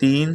3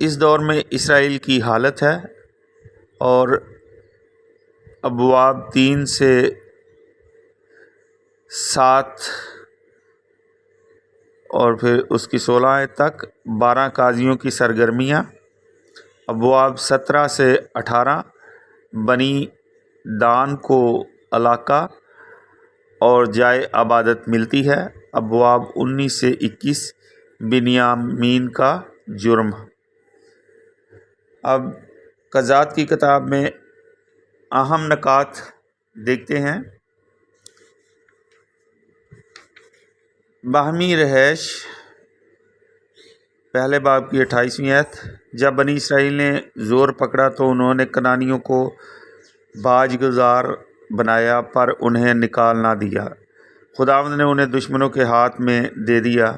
اس دور میں اسرائیل کی حالت ہے، اور ابواب 3 سے 7 اور پھر اس کی 16 آیت تک 12 قاضیوں کی سرگرمیاں، ابواب 17 سے 18 بنی دان کو علاقہ اور جائے عبادت ملتی ہے، ابواب 19 سے 21 بنیامین کا جرم۔ اب قضات کی کتاب میں اہم نکات دیکھتے ہیں۔ باہمی رہائش، پہلے باب کی 28ویں آیت۔ جب بنی اسرائیل نے زور پکڑا تو انہوں نے کنانیوں کو باج گزار بنایا، پر انہیں نکال نہ دیا، خداوند نے انہیں دشمنوں کے ہاتھ میں دے دیا۔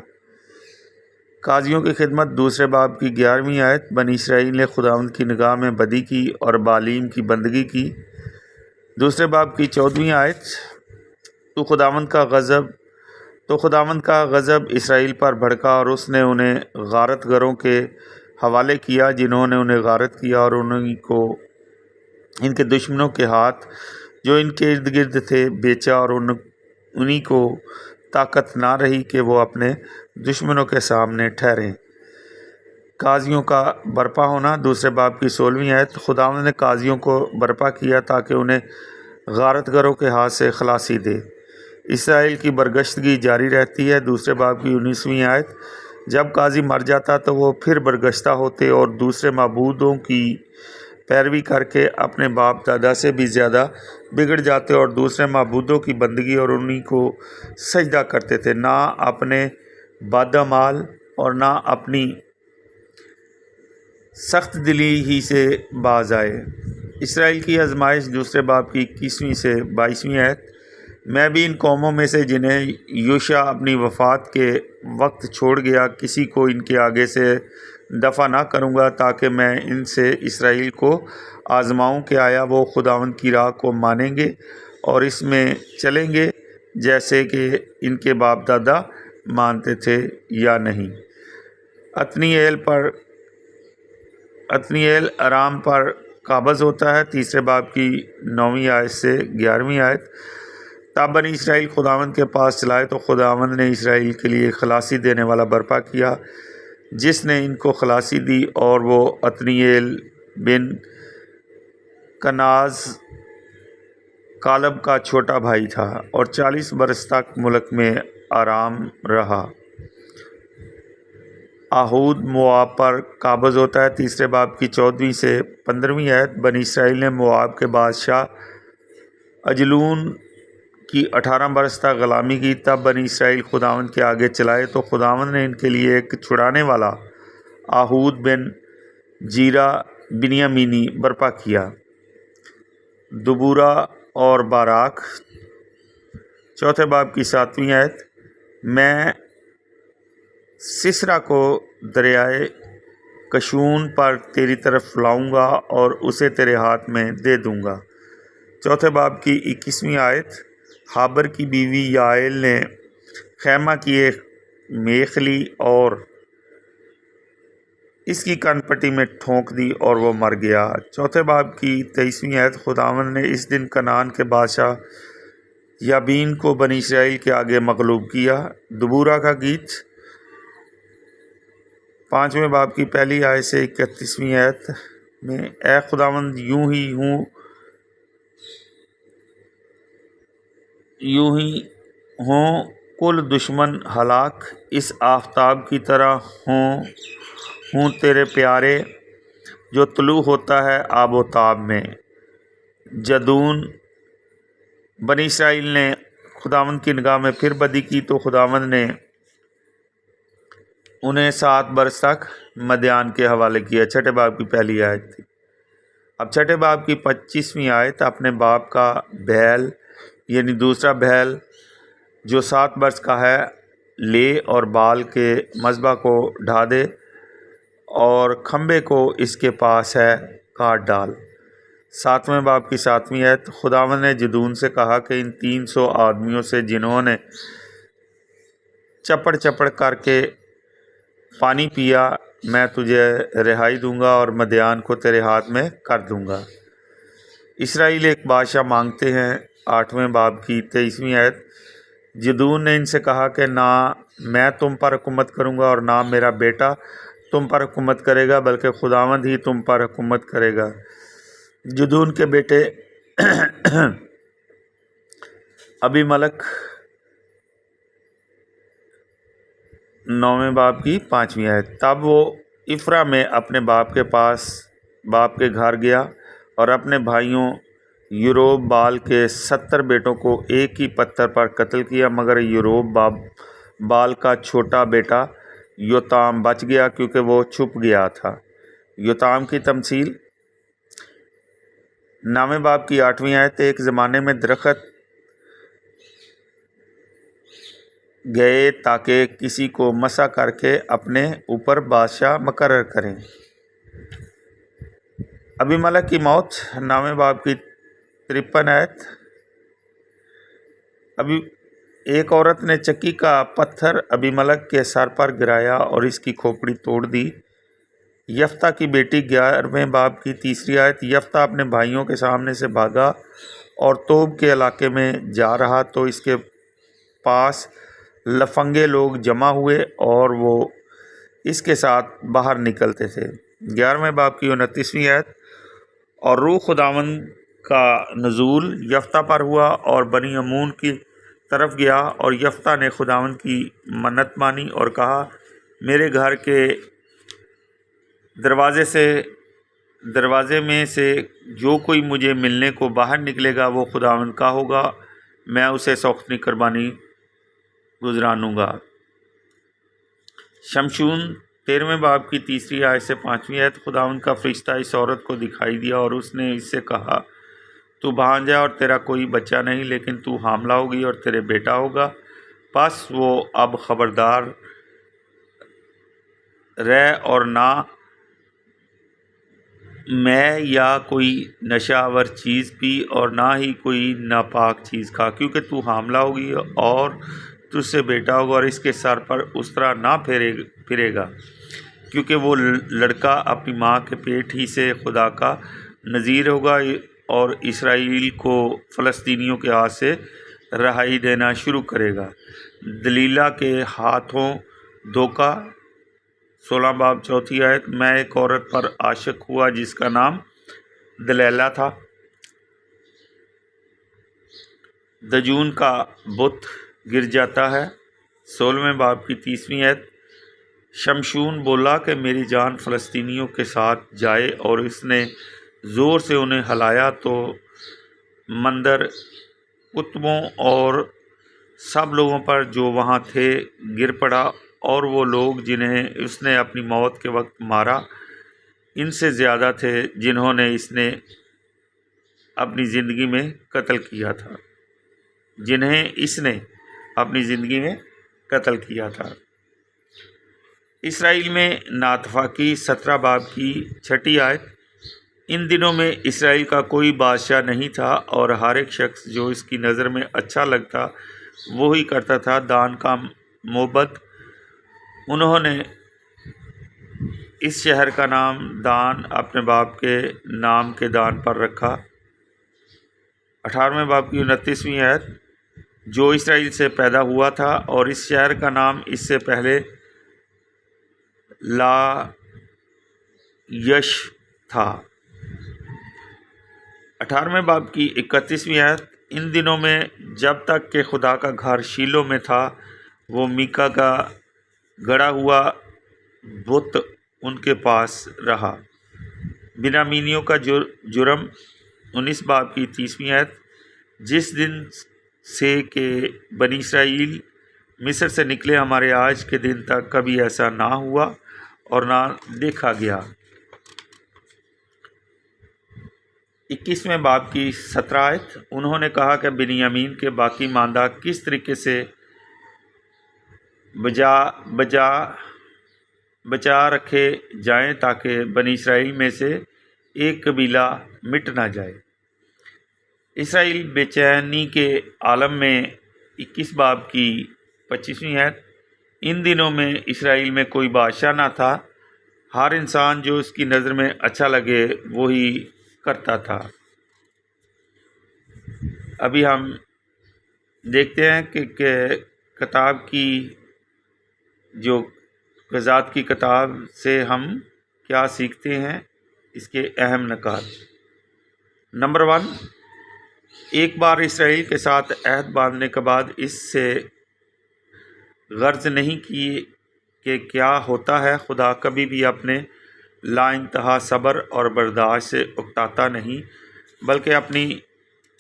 قاضیوں کی خدمت، دوسرے باب کی 11ویں آیت۔ بنی اسرائیل نے خداوند کی نگاہ میں بدی کی اور بالیم کی بندگی کی، دوسرے باب کی 14ویں آیت۔ تو خداوند کا غضب اسرائیل پر بھڑکا اور اس نے انہیں غارت گروں کے حوالے کیا، جنہوں نے انہیں غارت کیا اور انہیں کو ان کے دشمنوں کے ہاتھ جو ان کے ارد گرد تھے بیچا، اور انہیں کو طاقت نہ رہی کہ وہ اپنے دشمنوں کے سامنے ٹھہریں۔ قاضیوں کا برپا ہونا، دوسرے باب کی 16ویں آیت۔ خداوند نے قاضیوں کو برپا کیا تاکہ انہیں غارت گروں کے ہاتھ سے خلاصی دے۔ اسرائیل کی برگشتگی جاری رہتی ہے، دوسرے باب کی 19ویں آیت۔ جب قاضی مر جاتا تو وہ پھر برگشتہ ہوتے اور دوسرے معبودوں کی پیروی کر کے اپنے باپ دادا سے بھی زیادہ بگڑ جاتے اور دوسرے معبودوں کی بندگی اور انہی کو سجدہ کرتے تھے، نہ اپنے بد-اعمال اور نہ اپنی سخت دلی ہی سے باز آئے۔ اسرائیل کی آزمائش، دوسرے باب کی 21ویں سے 22ویں آیت۔ میں بھی ان قوموں میں سے جنہیں یوشع اپنی وفات کے وقت چھوڑ گیا کسی کو ان کے آگے سے دفع نہ کروں گا، تاکہ میں ان سے اسرائیل کو آزماؤں کہ آیا وہ خداوند کی راہ کو مانیں گے اور اس میں چلیں گے جیسے کہ ان کے باپ دادا مانتے تھے یا نہیں۔ عتنییل ارام پر قابض ہوتا ہے، تیسرے باب کی 9ویں آیت سے 11ویں آیت۔ تب بنی اسرائیل خداوند کے پاس چلائے تو خداوند نے اسرائیل کے لیے خلاصی دینے والا برپا کیا، جس نے ان کو خلاصی دی، اور وہ عتنییل بن کناز کالب کا چھوٹا بھائی تھا، اور 40 برس تک ملک میں آرام رہا۔ آہود مواب پر قابض ہوتا ہے، تیسرے باب کی 14ویں سے 15ویں آیت۔ بنی اسرائیل نے مواب کے بادشاہ اجلون کی 18 برس تک غلامی کی۔ تب بنی اسرائیل خداوند کے آگے چلائے تو خداوند نے ان کے لیے ایک چھڑانے والا، آہود بن جیرہ بنیامینی برپا کیا۔ دبورہ اور باراک، چوتھے باب کی 7ویں آیت۔ میں سسرا کو دریائے کشون پر تیری طرف لاؤں گا اور اسے تیرے ہاتھ میں دے دوں گا۔ چوتھے باب کی 21ویں آیت۔ ہابر کی بیوی یائل نے خیمہ کی ایک میخ لی اور اس کی کن پٹی میں ٹھونک دی اور وہ مر گیا۔ چوتھے باب کی 23ویں آیت۔ خداوند نے اس دن کنعان کے بادشاہ یابین کو بنی اسرائیل کے آگے مغلوب کیا۔ دبورہ کا گیت، 5ویں باب کی پہلی آیت سے 31ویں آیت میں۔ اے خداوند، یوں ہی ہوں کل دشمن ہلاک، اس آفتاب کی طرح ہوں تیرے پیارے، جو طلوع ہوتا ہے آب و تاب میں۔ جدون، بنی اسرائیل نے خداوند کی نگاہ میں پھر بدی کی تو خداوند نے انہیں 7 برس تک مدیان کے حوالے کیا۔ چھٹے باب کی پہلی آیت تھی۔ اب چھٹے باب کی 25ویں آیت۔ اپنے باپ کا بیل یعنی دوسرا بیل جو 7 برس کا ہے لے اور بال کے مذبح کو ڈھا دے اور کھمبے کو اس کے پاس ہے کاٹ ڈال۔ 7ویں باب کی 7ویں آیت۔ خداوند نے جدون سے کہا کہ ان 300 آدمیوں سے جنہوں نے چپڑ کر کے پانی پیا میں تجھے رہائی دوں گا اور مدیان کو تیرے ہاتھ میں کر دوں گا۔ اسرائیل ایک بادشاہ مانگتے ہیں۔ 8ویں باب کی 23ویں آیت۔ جدون نے ان سے کہا کہ نہ میں تم پر حکومت کروں گا اور نہ میرا بیٹا تم پر حکومت کرے گا، بلکہ خداوند ہی تم پر حکومت کرے گا۔ جدون کے بیٹے ابی ملک 9ویں باب کی 5ویں آیت۔ تب وہ افرا میں اپنے باپ کے گھر گیا اور اپنے بھائیوں یروب بال کے 70 بیٹوں کو ایک ہی پتھر پر قتل کیا، مگر یروب بال کا چھوٹا بیٹا یوتام بچ گیا کیونکہ وہ چھپ گیا تھا۔ یوتام کی تمثیل 9ویں باب کی 8ویں آیت۔ ایک زمانے میں درخت گئے تاکہ کسی کو مسح کر کے اپنے اوپر بادشاہ مقرر کریں۔ ابی ملک کی موت 9ویں باب کی 53 آیت۔ ابھی ایک عورت نے چکی کا پتھر ابی ملک کے سر پر گرایا اور اس کی کھوپڑی توڑ دی۔ یفتہ کی بیٹی 11ویں باب کی 3 آیت۔ یفتہ اپنے بھائیوں کے سامنے سے بھاگا اور توب کے علاقے میں جا رہا تو اس کے پاس لفنگے لوگ جمع ہوئے اور وہ اس کے ساتھ باہر نکلتے تھے۔ 11ویں باب کی 29ویں آیت۔ اور روح خداوند کا نزول یفتہ پر ہوا اور بنی عمون کی طرف گیا، اور یفتہ نے خداوند کی منت مانی اور کہا میرے گھر کے دروازے میں سے جو کوئی مجھے ملنے کو باہر نکلے گا وہ خداوند کا ہوگا، میں اسے سوختنی قربانی گزرانوں گا۔ شمشون 13ویں باب کی 3 آیت سے 5ویں آیت۔ خداوند کا فرشتہ اس عورت کو دکھائی دیا اور اس نے اس سے کہا تو بھانجا اور تیرا کوئی بچہ نہیں، لیکن تو حاملہ ہوگی اور تیرے بیٹا ہوگا۔ پس وہ اب خبردار رہ اور نہ میں یا کوئی نشہ آور چیز پی اور نہ ہی کوئی ناپاک چیز کھا، کیونکہ تو حاملہ ہوگی اور تجھ سے بیٹا ہوگا اور اس کے سر پر اس طرح نہ پھرے گا، کیونکہ وہ لڑکا اپنی ماں کے پیٹ ہی سے خدا کا نذیر ہوگا اور اسرائیل کو فلسطینیوں کے ہاتھ سے رہائی دینا شروع کرے گا۔ دلیلہ کے ہاتھوں دھوکہ 16 باب 4 آیت۔ میں ایک عورت پر عاشق ہوا جس کا نام دلیلہ تھا۔ دجون کا بت گر جاتا ہے 16ویں باب کی 30ویں آیت۔ شمشون بولا کہ میری جان فلسطینیوں کے ساتھ جائے، اور اس نے زور سے انہیں ہلایا تو مندر کتبوں اور سب لوگوں پر جو وہاں تھے گر پڑا، اور وہ لوگ جنہیں اس نے اپنی موت کے وقت مارا ان سے زیادہ تھے جنہوں نے اس نے اپنی زندگی میں قتل کیا تھا۔ اسرائیل میں ناتفاقی 17 باب کی 6 آیت۔ ان دنوں میں اسرائیل کا کوئی بادشاہ نہیں تھا، اور ہر ایک شخص جو اس کی نظر میں اچھا لگتا وہی کرتا تھا۔ دان کا موبد، انہوں نے اس شہر کا نام دان اپنے باپ کے نام کے دان پر رکھا۔ 18ویں باب کی 29ویں آیت۔ جو اسرائیل سے پیدا ہوا تھا، اور اس شہر کا نام اس سے پہلے لا یش تھا۔ 18ویں باب کی 31ویں آیت۔ ان دنوں میں جب تک کہ خدا کا گھر شیلو میں تھا، وہ میکا کا گڑھا ہوا بت ان کے پاس رہا۔ بنیامینیوں کا جرم 19 باب کی 30ویں آیت۔ جس دن سے کہ بنی اسرائیل مصر سے نکلے ہمارے آج کے دن تک کبھی ایسا نہ ہوا اور نہ دیکھا گیا۔ 21ویں باب کی 17 آیت۔ انہوں نے کہا کہ بنیامین کے باقی ماندہ کس طریقے سے بچا رکھے جائیں تاکہ بنی اسرائیل میں سے ایک قبیلہ مٹ نہ جائے۔ اسرائیل بے چینی کے عالم میں 21 باب کی 25ویں آیت۔ ان دنوں میں اسرائیل میں کوئی بادشاہ نہ تھا، ہر انسان جو اس کی نظر میں اچھا لگے وہی کرتا تھا۔ ابھی ہم دیکھتے ہیں کہ کتاب کی جو غزات کی کتاب سے ہم کیا سیکھتے ہیں، اس کے اہم نکات۔ نمبر 1، ایک بار اسرائیل کے ساتھ عہد باندھنے کے بعد اس سے غرض نہیں کی کہ کیا ہوتا ہے۔ خدا کبھی بھی اپنے لا انتہا صبر اور برداشت سے اکتاتا نہیں، بلکہ اپنی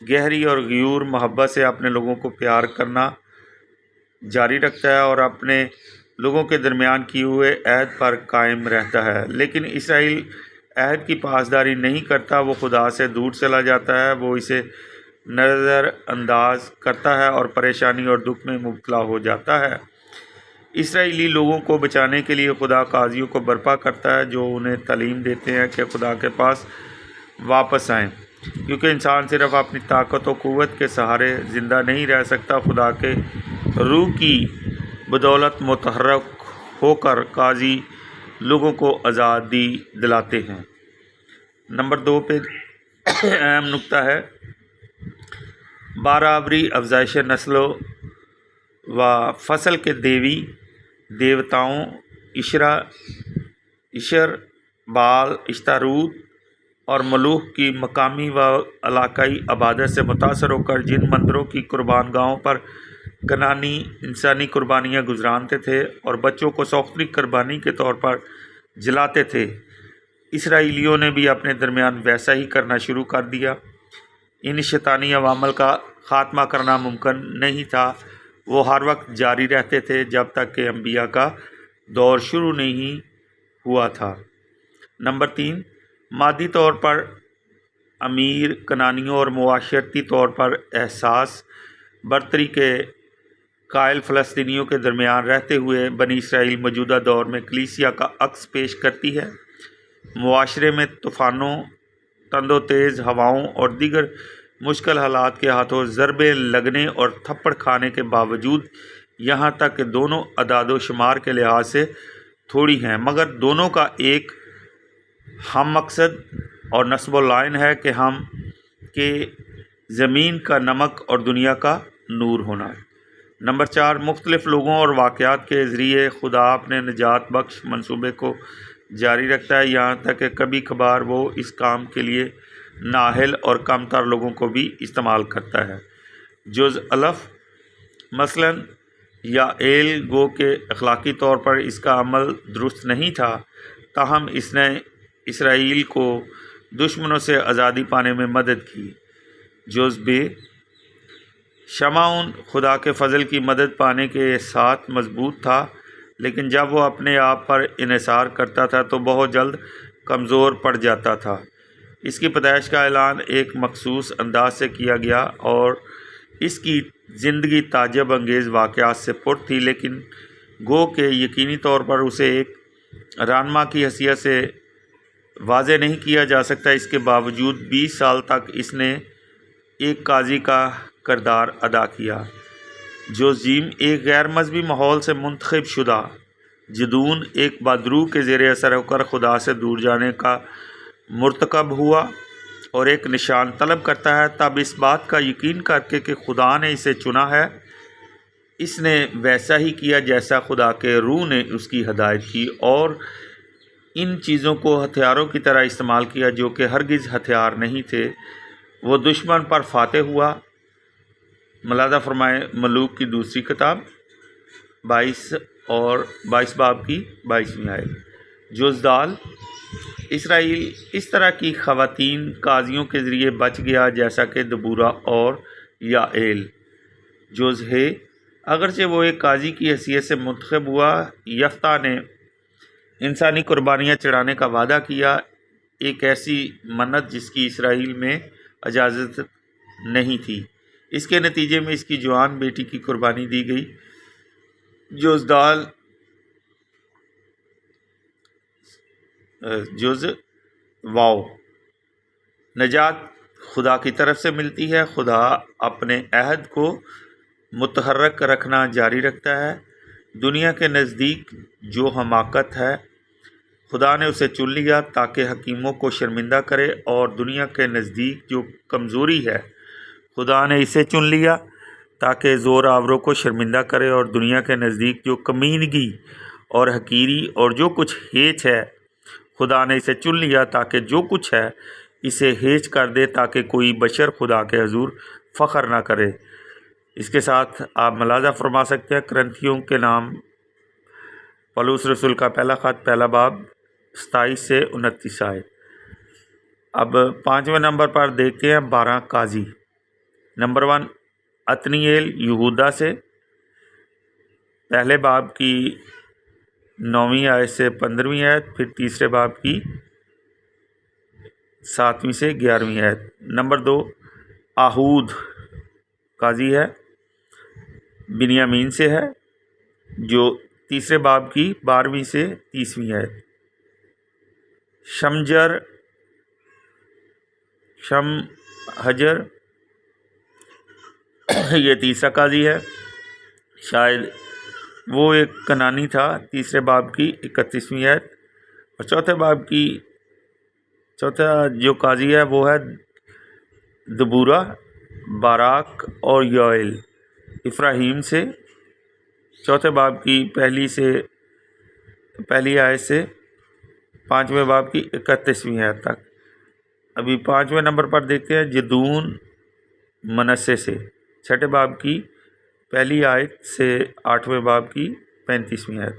گہری اور غیور محبت سے اپنے لوگوں کو پیار کرنا جاری رکھتا ہے اور اپنے لوگوں کے درمیان کیے ہوئے عہد پر قائم رہتا ہے۔ لیکن اسرائیل عہد کی پاسداری نہیں کرتا، وہ خدا سے دور چلا جاتا ہے، وہ اسے نظر انداز کرتا ہے اور پریشانی اور دکھ میں مبتلا ہو جاتا ہے۔ اسرائیلی لوگوں کو بچانے کے لیے خدا قاضیوں کو برپا کرتا ہے جو انہیں تعلیم دیتے ہیں کہ خدا کے پاس واپس آئیں، کیونکہ انسان صرف اپنی طاقت و قوت کے سہارے زندہ نہیں رہ سکتا۔ خدا کے روح کی بدولت متحرک ہو کر قاضی لوگوں کو آزادی دلاتے ہیں۔ نمبر 2 پہ اہم نکتہ ہے برابری افزائش نسل و فصل کے دیوتاؤں اشر، بال، اشتاروت اور ملوک کی مقامی و علاقائی عبادت سے متاثر ہو کر جن مندروں کی قربان گاہوں پر کنعانی انسانی قربانیاں گزرانتے تھے اور بچوں کو سوختری قربانی کے طور پر جلاتے تھے، اسرائیلیوں نے بھی اپنے درمیان ویسا ہی کرنا شروع کر دیا۔ ان شیطانی عوامل کا خاتمہ کرنا ممکن نہیں تھا، وہ ہر وقت جاری رہتے تھے جب تک کہ انبیاء کا دور شروع نہیں ہوا تھا۔ نمبر 3، مادی طور پر امیر کنعانیوں اور معاشرتی طور پر احساس برتری کے قائل فلسطینیوں کے درمیان رہتے ہوئے بنی اسرائیل موجودہ دور میں کلیسیا کا عکس پیش کرتی ہے۔ معاشرے میں طوفانوں، تند و تیز ہواؤں اور دیگر مشکل حالات کے ہاتھوں ضربیں لگنے اور تھپڑ کھانے کے باوجود، یہاں تک کہ دونوں اعداد و شمار کے لحاظ سے تھوڑی ہیں، مگر دونوں کا ایک ہم مقصد اور نصب العین ہے کہ زمین کا نمک اور دنیا کا نور ہونا۔ نمبر 4، مختلف لوگوں اور واقعات کے ذریعے خدا اپنے نجات بخش منصوبے کو جاری رکھتا ہے، یہاں تک کہ کبھی کبھار وہ اس کام کے لیے نااہل اور کم تر لوگوں کو بھی استعمال کرتا ہے۔ جز الف مثلاً یا ایل گو کہ اخلاقی طور پر اس کا عمل درست نہیں تھا، تاہم اس نے اسرائیل کو دشمنوں سے آزادی پانے میں مدد کی۔ جز بے شمعون خدا کے فضل کی مدد پانے کے ساتھ مضبوط تھا، لیکن جب وہ اپنے آپ پر انحصار کرتا تھا تو بہت جلد کمزور پڑ جاتا تھا۔ اس کی پیدائش کا اعلان ایک مخصوص انداز سے کیا گیا اور اس کی زندگی تعجب انگیز واقعات سے پر تھی، لیکن گو کہ یقینی طور پر اسے ایک رہنما کی حیثیت سے واضح نہیں کیا جا سکتا۔ اس کے باوجود 20 سال تک اس نے ایک قاضی کا کردار ادا کیا۔ جوزیم ایک غیر مذہبی ماحول سے منتخب شدہ جدون ایک بدروح کے زیر اثر ہو کر خدا سے دور جانے کا مرتکب ہوا اور ایک نشان طلب کرتا ہے، تب اس بات کا یقین کر کے کہ خدا نے اسے چنا ہے، اس نے ویسا ہی کیا جیسا خدا کے روح نے اس کی ہدایت کی، اور ان چیزوں کو ہتھیاروں کی طرح استعمال کیا جو کہ ہرگز ہتھیار نہیں تھے۔ وہ دشمن پر فاتح ہوا۔ ملاحظہ فرمائے ملوک کی دوسری کتاب 22 باب کی 22ویں آیت۔ جوزدال اسرائیل اس طرح کی خواتین قاضیوں کے ذریعے بچ گیا جیسا کہ دبورہ اور یائیل۔ جوزہے اگرچہ وہ ایک قاضی کی حیثیت سے منتخب ہوا، یفتہ نے انسانی قربانیاں چڑھانے کا وعدہ کیا، ایک ایسی منت جس کی اسرائیل میں اجازت نہیں تھی۔ اس کے نتیجے میں اس کی جوان بیٹی کی قربانی دی گئی۔ جز واو نجات خدا کی طرف سے ملتی ہے۔ خدا اپنے عہد کو متحرک رکھنا جاری رکھتا ہے۔ دنیا کے نزدیک جو حماقت ہے، خدا نے اسے چن لیا تاکہ حکیموں کو شرمندہ کرے اور دنیا کے نزدیک جو کمزوری ہے خدا نے اسے چن لیا تاکہ زور آوروں کو شرمندہ کرے اور دنیا کے نزدیک جو کمینگی اور حقیری اور جو کچھ ہیچ ہے خدا نے اسے چن لیا تاکہ جو کچھ ہے اسے ہیچ کر دے تاکہ کوئی بشر خدا کے حضور فخر نہ کرے۔ اس کے ساتھ آپ ملاحظہ فرما سکتے ہیں کرنتھیوں کے نام پولس رسول کا پہلا خط پہلا باب 27 سے 29 آئے۔ اب 5ویں نمبر پر دیکھتے ہیں 12 قاضی۔ نمبر 1 عتنییل یہودا سے، پہلے باب کی 9ویں آیت سے 15ویں آیت، پھر تیسرے باب کی 7ویں سے 11ویں آیت۔ نمبر 2 آہود قاضی ہے، بنیامین سے ہے، جو تیسرے باب کی 12ویں سے 30ویں آیت۔ شمحجر یہ تیسرا قاضی ہے، شاید وہ ایک کنانی تھا، تیسرے باب کی 31ویں آیت۔ اور چوتھا جو قاضی ہے وہ ہے دبورہ، باراک اور یوئیل افراہیم سے، چوتھے باب کی پہلی آیت سے 5ویں باب کی 31ویں آیت تک۔ ابھی 5ویں نمبر پر دیکھتے ہیں جدون منسے سے، چھٹے باب کی پہلی آیت سے 8ویں باب کی 35ویں آیت۔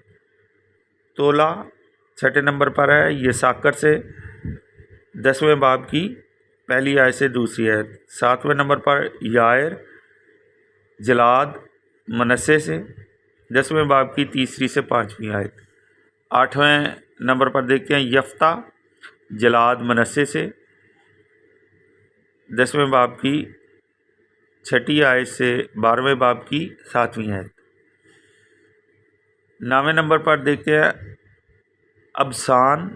تولا 6 نمبر پر ہے، یہ ساکر سے، 10ویں باب کی پہلی آیت سے دوسری آیت۔ 7ویں نمبر پر یائر جلاد منسے سے، 10ویں باب کی تیسری سے 5ویں آیت۔ 8ویں نمبر پر دیکھتے ہیں یفتہ جلاد منسے سے، 10ویں باب کی 6 آیت سے 12ویں باب کی 7ویں آیت۔ 9ویں نمبر پر دیکھتے ہیں ابسان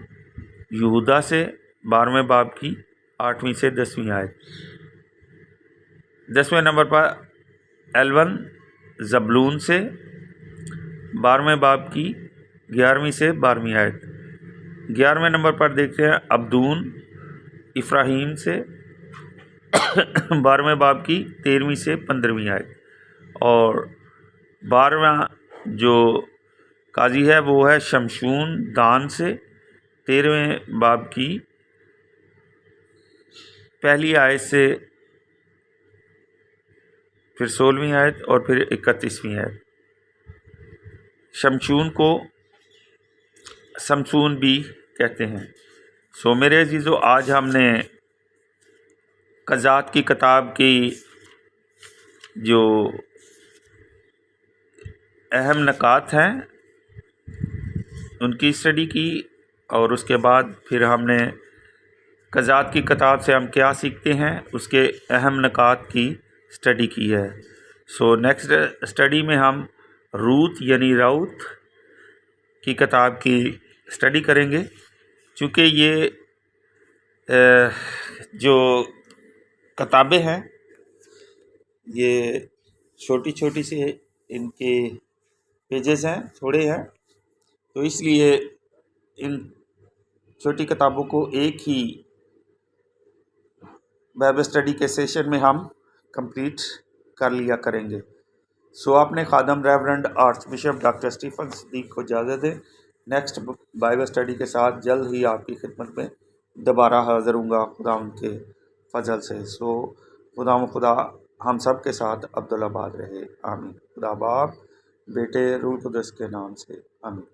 یہودا سے، 12ویں باب کی 8ویں سے 10ویں آیت۔ 10ویں نمبر پر ایلون زبلون سے، 12ویں باب کی 11ویں سے 12ویں آیت۔ 11ویں نمبر پر دیکھتے ہیں عبدون افراہیم سے، 12ویں باب کی 13ویں سے 15ویں آیت۔ اور 12واں جو قاضی ہے وہ ہے شمشون دان سے، 13ویں باب کی پہلی آیت سے پھر 16ویں آیت اور پھر 31ویں آیت۔ شمشون کو سمسون بھی کہتے ہیں۔ سو میرے عزیزو، آج ہم نے قضات کی کتاب کی جو اہم نکات ہیں ان کی اسٹڈی کی، اور اس کے بعد پھر ہم نے قضات کی کتاب سے ہم کیا سیکھتے ہیں اس کے اہم نکات کی اسٹڈی کی ہے۔ سو نیکسٹ اسٹڈی میں ہم روت یعنی راؤت کی کتاب کی اسٹڈی کریں گے، چونکہ یہ جو کتابیں ہیں یہ چھوٹی چھوٹی سی ان کے پیجز ہیں، تھوڑے ہیں، تو اس لیے ان چھوٹی کتابوں کو ایک ہی بائبل اسٹڈی کے سیشن میں ہم کمپلیٹ کر لیا کریں گے۔ سو اپنے خادم reverend archbishop doctor Stephen Siddique کو اجازت دیں۔ نیکسٹ بائبل اسٹڈی کے ساتھ جلد ہی آپ کی خدمت میں دوبارہ حاضر ہوں گا خدا ان کے فضل سے۔ سو خدا ہم سب کے ساتھ عبدالآباد رہے، آمین۔ خدا باپ، بیٹے، روح القدس کے نام سے، آمین۔